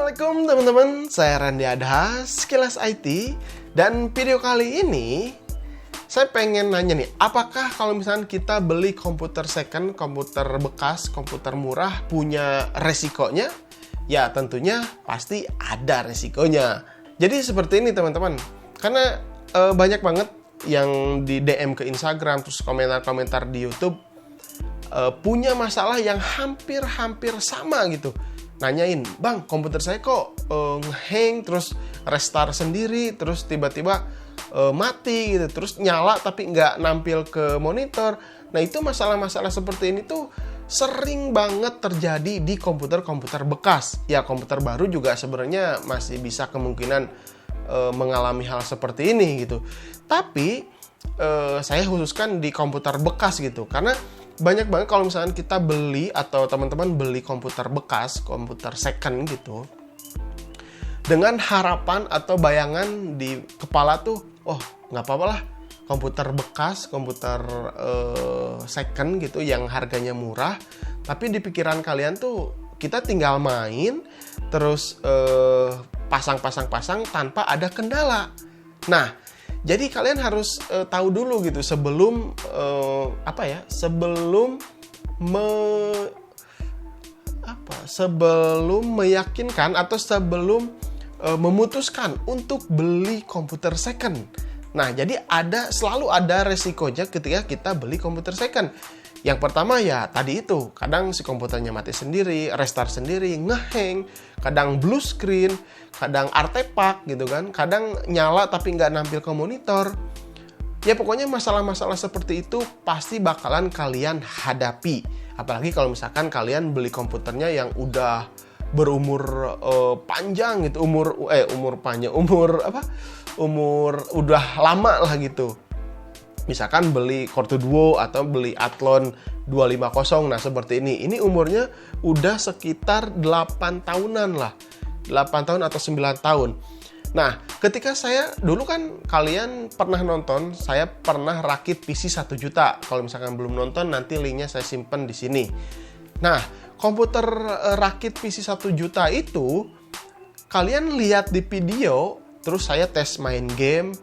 Assalamualaikum teman-teman, saya Randy Adha, Sekilas IT. Dan video kali ini saya pengen nanya nih, apakah kalau misalnya kita beli komputer second, komputer bekas, komputer murah punya resikonya? Ya tentunya pasti ada resikonya. Jadi seperti ini teman-teman, karena banyak banget yang di DM ke Instagram, terus komentar-komentar di YouTube punya masalah yang hampir sama gitu. Nanyain, bang komputer saya kok hang, terus restart sendiri, terus tiba-tiba mati gitu, terus nyala tapi nggak nampil ke monitor. Nah itu masalah-masalah seperti ini tuh sering banget terjadi di komputer-komputer bekas. Ya komputer baru juga sebenarnya masih bisa kemungkinan mengalami hal seperti ini gitu. Tapi saya khususkan di komputer bekas gitu, karena banyak banget kalau misalnya kita beli atau teman-teman beli komputer bekas, komputer second gitu, dengan harapan atau bayangan di kepala tuh, oh nggak apa-apa lah komputer bekas, komputer second gitu yang harganya murah, tapi di pikiran kalian tuh kita tinggal main terus pasang tanpa ada kendala. Nah jadi kalian harus tahu dulu gitu sebelum sebelum meyakinkan atau sebelum memutuskan untuk beli komputer second. Nah, jadi selalu ada resikonya ketika kita beli komputer second. Yang pertama ya tadi itu, kadang si komputernya mati sendiri, restart sendiri, ngehang, kadang blue screen, kadang artepak gitu kan, kadang nyala tapi nggak nampil ke monitor. Ya pokoknya masalah-masalah seperti itu pasti bakalan kalian hadapi. Apalagi kalau misalkan kalian beli komputernya yang udah berumur panjang gitu, umur udah lama lah gitu. Misalkan beli Core 2 Duo atau beli Athlon 250. Nah seperti ini. Ini umurnya udah sekitar 8 tahunan lah. 8 tahun atau 9 tahun. Nah ketika saya dulu kan kalian pernah nonton, saya pernah rakit PC 1 juta. Kalau misalkan belum nonton nanti linknya saya simpen di sini. Nah komputer rakit PC 1 juta itu kalian lihat di video, terus saya tes main game,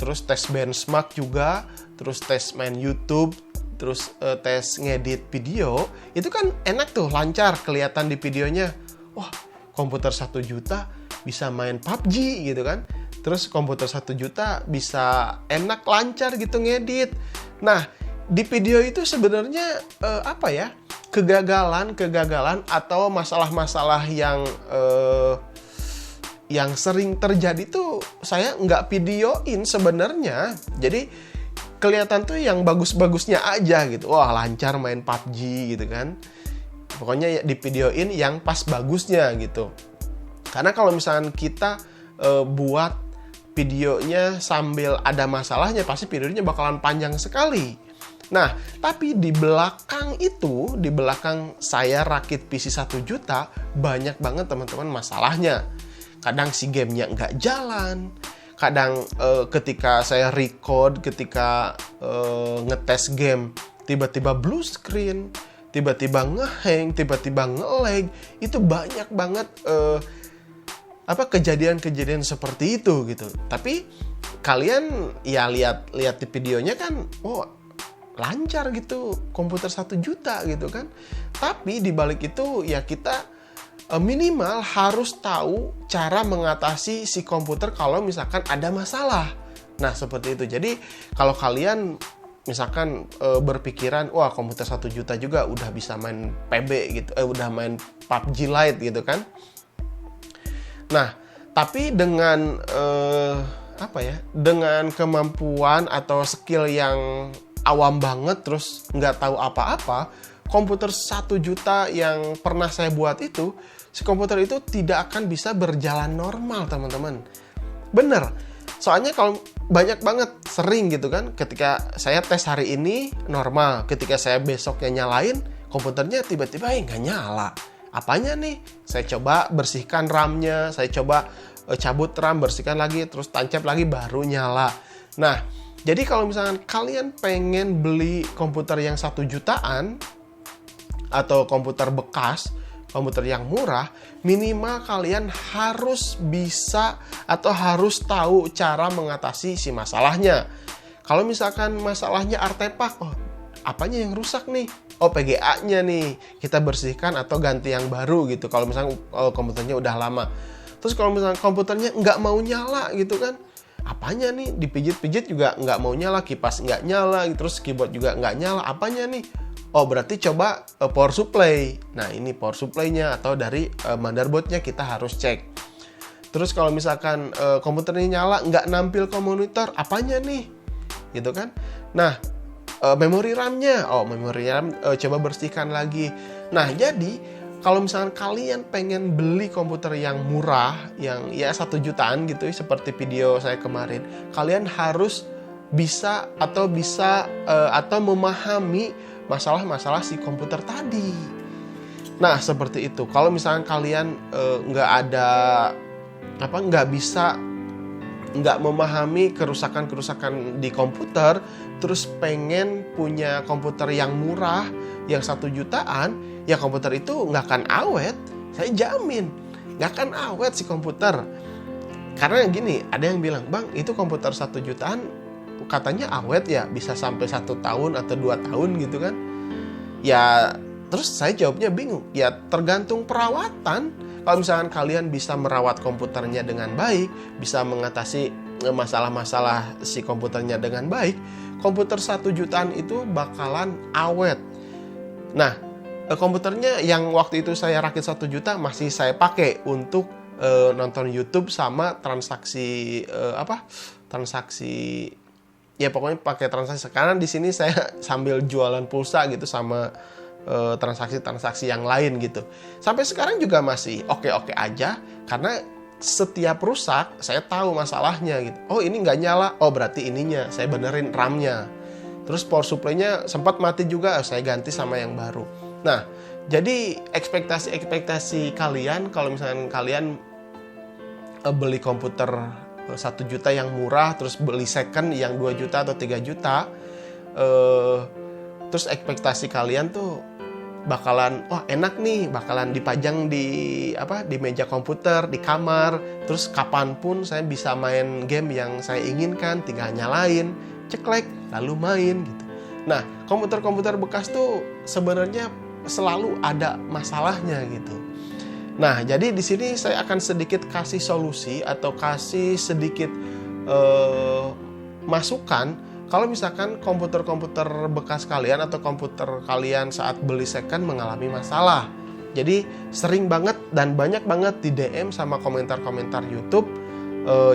terus tes benchmark juga, terus tes main YouTube, terus tes ngedit video. Itu kan enak tuh, lancar kelihatan di videonya. Wah, komputer 1 juta bisa main PUBG gitu kan. Terus komputer 1 juta bisa enak lancar gitu ngedit. Nah, di video itu sebenarnya kegagalan atau masalah-masalah yang sering terjadi tuh saya nggak videoin sebenarnya. Jadi kelihatan tuh yang bagus-bagusnya aja gitu. Wah lancar main PUBG gitu kan. Pokoknya di videoin yang pas bagusnya gitu. Karena kalau misalkan kita buat videonya sambil ada masalahnya, pasti videonya bakalan panjang sekali. Nah, tapi di belakang saya rakit PC 1 juta, banyak banget teman-teman masalahnya. Kadang si gamenya nggak jalan, kadang ketika saya record, ketika ngetes game, tiba-tiba blue screen, tiba-tiba ngehang, tiba-tiba nge-lag. Itu banyak banget kejadian-kejadian seperti itu gitu. Tapi kalian ya lihat di videonya kan, lancar gitu, komputer 1 juta gitu kan. Tapi dibalik itu ya kita minimal harus tahu cara mengatasi si komputer kalau misalkan ada masalah. Nah seperti itu. Jadi kalau kalian misalkan berpikiran, wah komputer 1 juta juga udah bisa main PB gitu, udah main PUBG Lite gitu kan. Nah tapi dengan dengan kemampuan atau skill yang awam banget, terus nggak tahu apa-apa, komputer 1 juta yang pernah saya buat itu, si komputer itu tidak akan bisa berjalan normal teman-teman. Bener, soalnya kalau banyak banget sering gitu kan, ketika saya tes hari ini normal, ketika saya besoknya nyalain, komputernya tiba-tiba nggak nyala. Apanya nih? Saya coba bersihkan RAM-nya, saya coba cabut RAM, bersihkan lagi, terus tancap lagi, baru nyala. Nah, jadi kalau misalkan kalian pengen beli komputer yang 1 jutaan atau komputer bekas, komputer yang murah, minimal kalian harus bisa atau harus tahu cara mengatasi si masalahnya. Kalau misalkan masalahnya artefak, oh apanya yang rusak nih? Oh PGA-nya nih, kita bersihkan atau ganti yang baru gitu. Kalau misalnya komputernya udah lama. Terus kalau misalnya komputernya nggak mau nyala gitu kan, apanya nih? Dipijit-pijit juga nggak mau nyala, kipas nggak nyala, terus keyboard juga nggak nyala, apanya nih? Oh berarti coba power supply. Nah ini power supply-nya atau dari motherboard-nya kita harus cek. Terus kalau misalkan komputernya nyala nggak nampil ke monitor, apanya nih? Gitu kan? Nah memori RAM-nya, memori RAM coba bersihkan lagi. Nah jadi kalau misalkan kalian pengen beli komputer yang murah, yang ya 1 jutaan gitu, seperti video saya kemarin, kalian harus bisa atau memahami masalah-masalah si komputer tadi. Nah seperti itu. Kalau misalkan kalian nggak memahami kerusakan di komputer, terus pengen punya komputer yang murah, yang 1 jutaan, ya komputer itu nggak akan awet. Saya jamin nggak akan awet si komputer. Karena gini, ada yang bilang, bang itu komputer 1 jutaan katanya awet ya, bisa sampai 1 tahun atau 2 tahun gitu kan. Ya terus saya jawabnya bingung. Ya tergantung perawatan. Kalau misalkan kalian bisa merawat komputernya dengan baik, bisa mengatasi masalah-masalah si komputernya dengan baik, komputer 1 jutaan itu bakalan awet. Nah komputernya yang waktu itu saya rakit 1 juta masih saya pakai untuk nonton YouTube sama transaksi ya pokoknya pakai transaksi. Sekarang di sini saya sambil jualan pulsa gitu sama transaksi-transaksi yang lain gitu. Sampai sekarang juga masih oke-oke aja karena setiap rusak saya tahu masalahnya gitu. Oh ini nggak nyala, oh berarti ininya saya benerin RAM-nya. Terus power supply-nya sempat mati juga, saya ganti sama yang baru. Nah jadi ekspektasi kalian kalau misalnya kalian beli komputer 1 juta yang murah, terus beli second yang 2 juta atau 3 juta, terus ekspektasi kalian tuh bakalan, wah enak nih, bakalan dipajang di meja komputer, di kamar, terus kapanpun saya bisa main game yang saya inginkan, tinggal nyalain, ceklek, lalu main gitu. Nah, komputer-komputer bekas tuh sebenarnya selalu ada masalahnya gitu. Nah, jadi di sini saya akan sedikit kasih solusi atau kasih sedikit masukan kalau misalkan komputer-komputer bekas kalian atau komputer kalian saat beli second mengalami masalah. Jadi sering banget dan banyak banget di DM sama komentar-komentar YouTube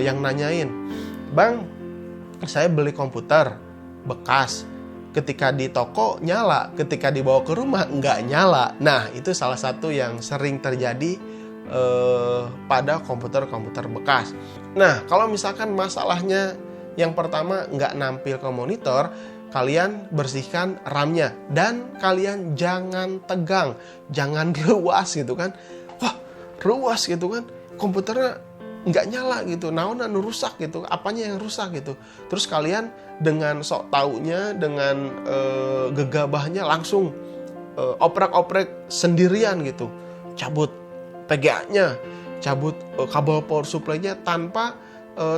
yang nanyain, bang, saya beli komputer bekas, ketika di toko nyala, ketika dibawa ke rumah nggak nyala. Nah itu salah satu yang sering terjadi pada komputer-komputer bekas. Nah kalau misalkan masalahnya yang pertama nggak nampil ke monitor, kalian bersihkan RAM-nya dan kalian jangan tegang, jangan ruas gitu kan. Wah ruas gitu kan, komputernya nggak nyala gitu, naonan rusak gitu, apanya yang rusak gitu. Terus kalian dengan sok taunya, dengan gegabahnya langsung oprek-oprek sendirian gitu, cabut PGA-nya, cabut kabel power supply-nya tanpa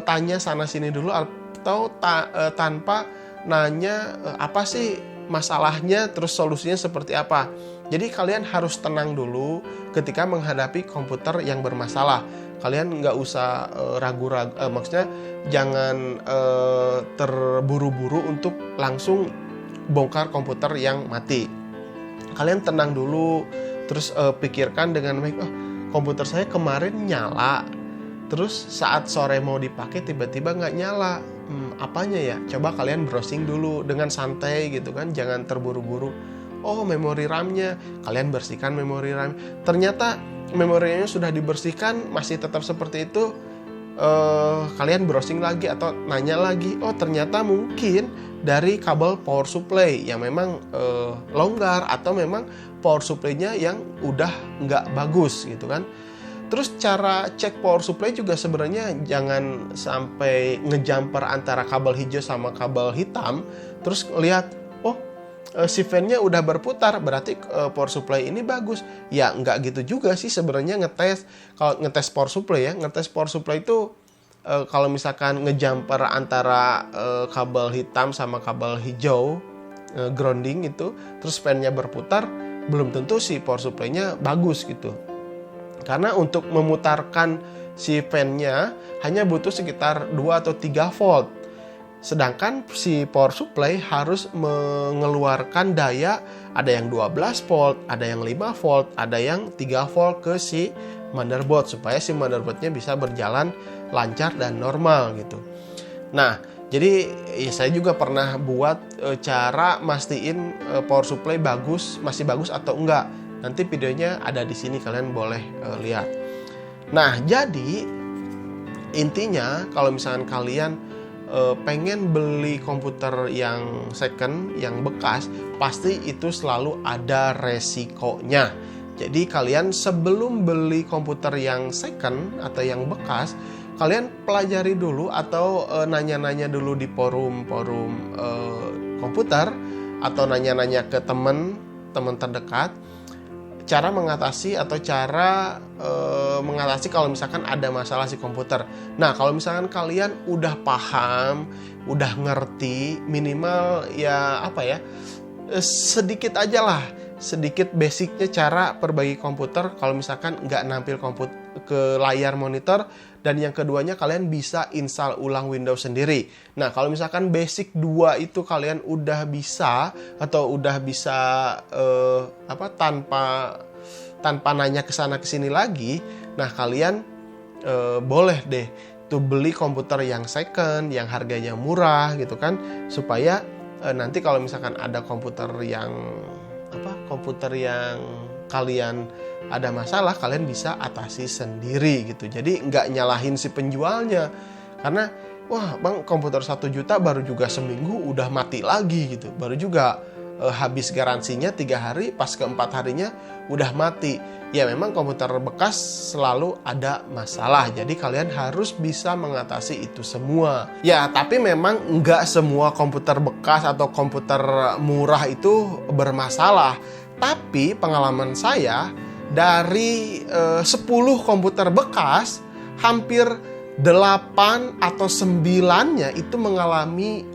tanya sana sini dulu atau tanpa nanya apa sih masalahnya, terus solusinya seperti apa. Jadi kalian harus tenang dulu ketika menghadapi komputer yang bermasalah. Kalian nggak usah ragu-ragu, maksudnya jangan terburu-buru untuk langsung bongkar komputer yang mati. Kalian tenang dulu, terus pikirkan dengan baik, komputer saya kemarin nyala, terus saat sore mau dipakai tiba-tiba nggak nyala. Apanya ya? Coba kalian browsing dulu dengan santai gitu kan, jangan terburu-buru. Oh memori RAM-nya, kalian bersihkan memori RAM. Ternyata memorinya sudah dibersihkan masih tetap seperti itu. Kalian browsing lagi atau nanya lagi. Oh ternyata mungkin dari kabel power supply yang memang longgar atau memang power supply-nya yang udah nggak bagus gitu kan. Terus cara cek power supply juga sebenarnya jangan sampai ngejumper antara kabel hijau sama kabel hitam. Terus lihat, si fan-nya udah berputar, berarti power supply ini bagus. Ya nggak gitu juga sih sebenarnya ngetes. Kalau ngetes power supply ya, ngetes power supply itu kalau misalkan ngejumper antara kabel hitam sama kabel hijau, grounding itu, terus fan-nya berputar, belum tentu si power supply-nya bagus gitu. Karena untuk memutarkan si fan-nya hanya butuh sekitar 2 atau 3 volt. Sedangkan si power supply harus mengeluarkan daya, ada yang 12 volt, ada yang 5 volt, ada yang 3 volt ke si motherboard supaya si motherboardnya bisa berjalan lancar dan normal gitu. Nah, jadi ya saya juga pernah buat cara mastiin power supply masih bagus atau enggak. Nanti videonya ada di sini, kalian boleh lihat. Nah, jadi intinya kalau misalkan kalian pengen beli komputer yang second, yang bekas, pasti itu selalu ada resikonya. Jadi kalian sebelum beli komputer yang second atau yang bekas, kalian pelajari dulu atau nanya-nanya dulu di forum-forum komputer atau nanya-nanya ke teman terdekat cara mengatasi atau cara mengatasi kalau misalkan ada masalah si komputer. Nah, kalau misalkan kalian udah paham, udah ngerti, minimal ya sedikit aja lah, sedikit basicnya cara perbaiki komputer kalau misalkan nggak nampil ke layar monitor. Dan yang keduanya kalian bisa install ulang Windows sendiri. Nah, kalau misalkan basic 2 itu kalian udah bisa atau udah bisa tanpa nanya ke sana ke sini lagi, nah kalian boleh deh tuh beli komputer yang second, yang harganya murah gitu kan, supaya nanti kalau misalkan ada komputer yang kalian ada masalah, kalian bisa atasi sendiri gitu. Jadi nggak nyalahin si penjualnya, karena wah bang, komputer 1 juta baru juga seminggu udah mati lagi gitu, baru juga habis garansinya 3 hari, pas keempat harinya udah mati. Ya memang komputer bekas selalu ada masalah, jadi kalian harus bisa mengatasi itu semua. Ya tapi memang nggak semua komputer bekas atau komputer murah itu bermasalah. Tapi pengalaman saya, dari 10 komputer bekas, hampir 8 atau 9-nya itu mengalami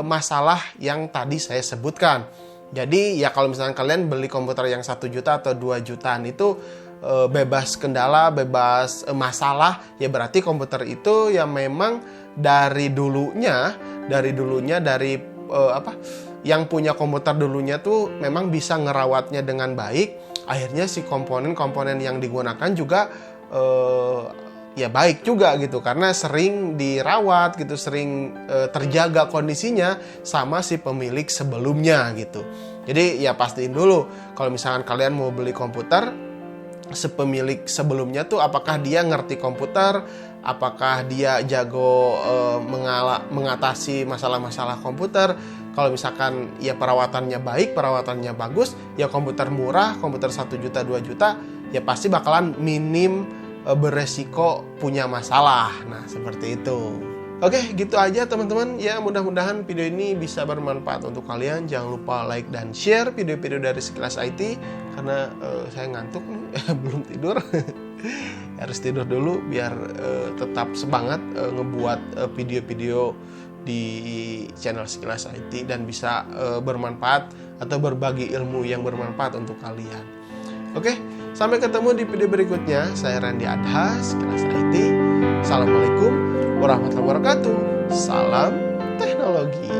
masalah yang tadi saya sebutkan. Jadi ya kalau misalnya kalian beli komputer yang 1 juta atau 2 jutaan itu bebas kendala, bebas masalah, ya berarti komputer itu ya memang dari dulunya yang punya komputer dulunya tuh memang bisa ngerawatnya dengan baik. Akhirnya si komponen-komponen yang digunakan juga ya baik juga gitu, karena sering dirawat gitu, sering terjaga kondisinya sama si pemilik sebelumnya gitu. Jadi ya pastiin dulu kalau misalkan kalian mau beli komputer, pemilik sebelumnya tuh apakah dia ngerti komputer, apakah dia jago mengatasi masalah-masalah komputer. Kalau misalkan ya perawatannya baik, perawatannya bagus, ya komputer murah, komputer 1 juta, 2 juta, ya pasti bakalan minim beresiko punya masalah. Nah, seperti itu. Oke, gitu aja teman-teman. Ya, mudah-mudahan video ini bisa bermanfaat untuk kalian. Jangan lupa like dan share video-video dari Sekilas IT, karena saya ngantuk nih, belum tidur. Harus tidur dulu biar tetap semangat ngebuat video-video di channel Sekilas IT dan bisa bermanfaat atau berbagi ilmu yang bermanfaat untuk kalian. Oke, sampai ketemu di video berikutnya. Saya Randy Adha, Sekilas IT. Assalamualaikum warahmatullahi wabarakatuh. Salam teknologi.